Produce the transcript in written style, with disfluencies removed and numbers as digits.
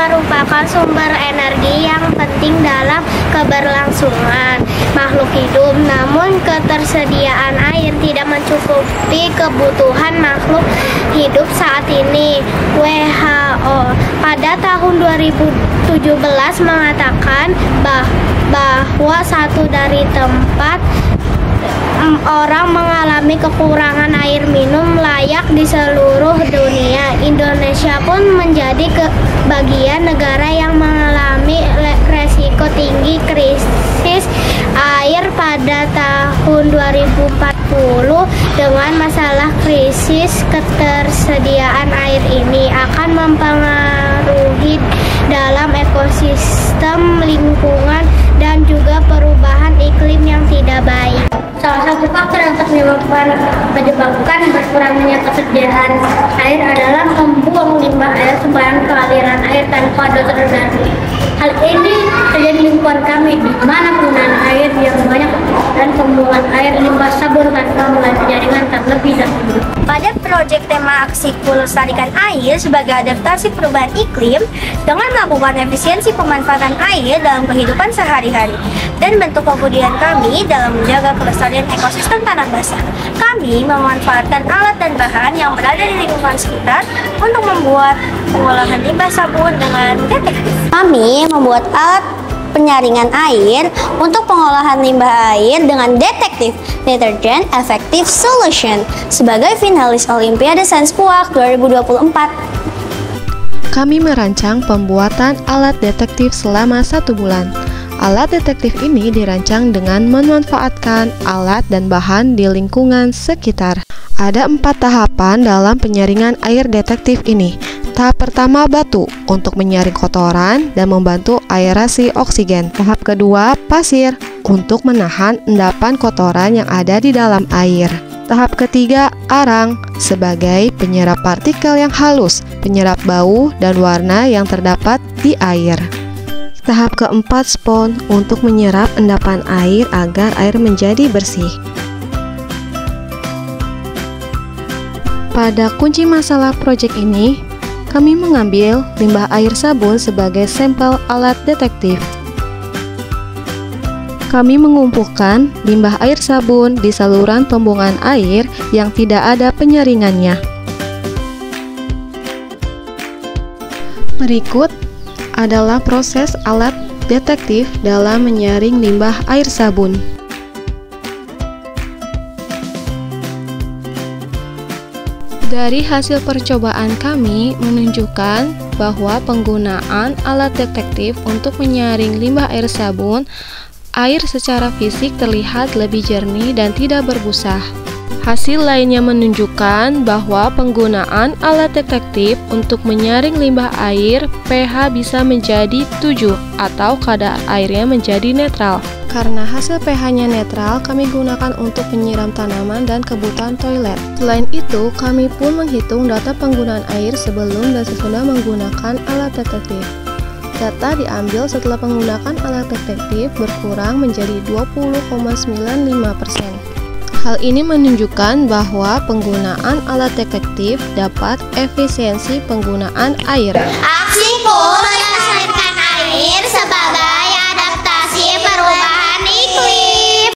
merupakan sumber energi yang penting dalam keberlangsungan makhluk hidup. Namun ketersediaan air tidak mencukupi kebutuhan makhluk hidup saat ini. WHO pada tahun 2017 mengatakan bahwa 1 dari 4 orang mengalami kekurangan air minum layak di seluruh dunia. Indonesia pun menjadi bagian negara yang mengalami resiko tinggi krisis air pada tahun 2040 dengan masalah krisis ketersediaan air ini akan mempengaruhi dalam ekosistem lingkungan dan juga perubahan iklim yang tidak baik. Salah satu faktor yang menyebabkan berkurangnya ketersediaan air adalah membuang limbah air sembarangan ke aliran air tanpa tersadari. Hal ini terjadi di lingkungan kami, di mana penggunaan air yang banyak dan pembuangan air limbah sabun tanpa melalui jaringan terlebih dahulu. Pada proyek tema aksiku lestarikan air sebagai adaptasi perubahan iklim dengan melakukan efisiensi pemanfaatan air dalam kehidupan sehari-hari dan bentuk kepedulian kami dalam menjaga kelestarian ekosistem tanah basah. Kami memanfaatkan alat dan bahan yang berada di lingkungan sekitar untuk membuat pengolahan limbah sabun dengan detektif. Kami membuat alat penyaringan air untuk pengolahan limbah air dengan detektif Detergent Effective Solution sebagai finalis Olimpiade Sains Puak 2024. Kami merancang pembuatan alat detektif selama 1 bulan. Alat detektif ini dirancang dengan memanfaatkan alat dan bahan di lingkungan sekitar. Ada 4 tahapan dalam penyaringan air detektif ini. Tahap pertama, batu untuk menyaring kotoran dan membantu aerasi oksigen. Tahap kedua, pasir untuk menahan endapan kotoran yang ada di dalam air. Tahap ketiga, arang sebagai penyerap partikel yang halus, penyerap bau dan warna yang terdapat di air. Tahap keempat, spons untuk menyerap endapan air agar air menjadi bersih. Pada kunci masalah proyek ini, kami mengambil limbah air sabun sebagai sampel alat detektif. Kami mengumpulkan limbah air sabun di saluran pembuangan air yang tidak ada penyaringannya. Berikut adalah proses alat detektif dalam menyaring limbah air sabun. Dari hasil percobaan kami menunjukkan bahwa penggunaan alat detektif untuk menyaring limbah air sabun, air secara fisik terlihat lebih jernih dan tidak berbusa. Hasil lainnya menunjukkan bahwa penggunaan alat detektif untuk menyaring limbah air pH bisa menjadi 7 atau kadar airnya menjadi netral. Karena hasil pH-nya netral, kami gunakan untuk penyiram tanaman dan kebutuhan toilet. Selain itu, kami pun menghitung data penggunaan air sebelum dan sesudah menggunakan alat detektif. Data diambil setelah penggunaan alat detektif berkurang menjadi 20,95%. Hal ini menunjukkan bahwa penggunaan alat detektif dapat efisiensi penggunaan air. Aksiku melestarikan air sebagai